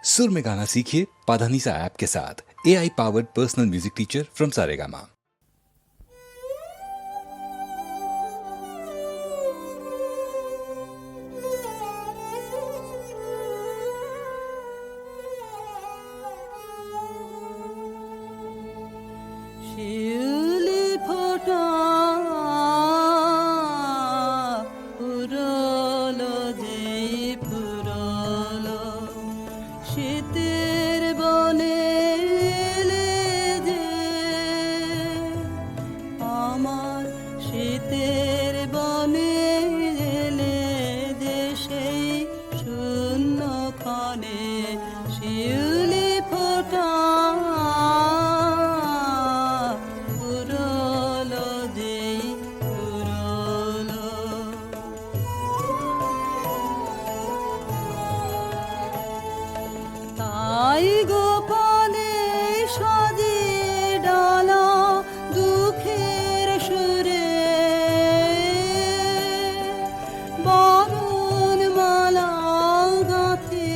सुर में गाना सीखिए पाधानीसा ऐप के साथ। AI powered personal music teacher from Saregama. শিউলি ফোটা পুরলো যেই পুরলো শীতের বনে এলে যে আমার শীতের বনে এলে যে সেই শূন্য ক্ষণে শিউলি ফোটা তাই গোপনে সাজিয়ে ডালা দুঃখের সুরে বরণ মালা গাঁথে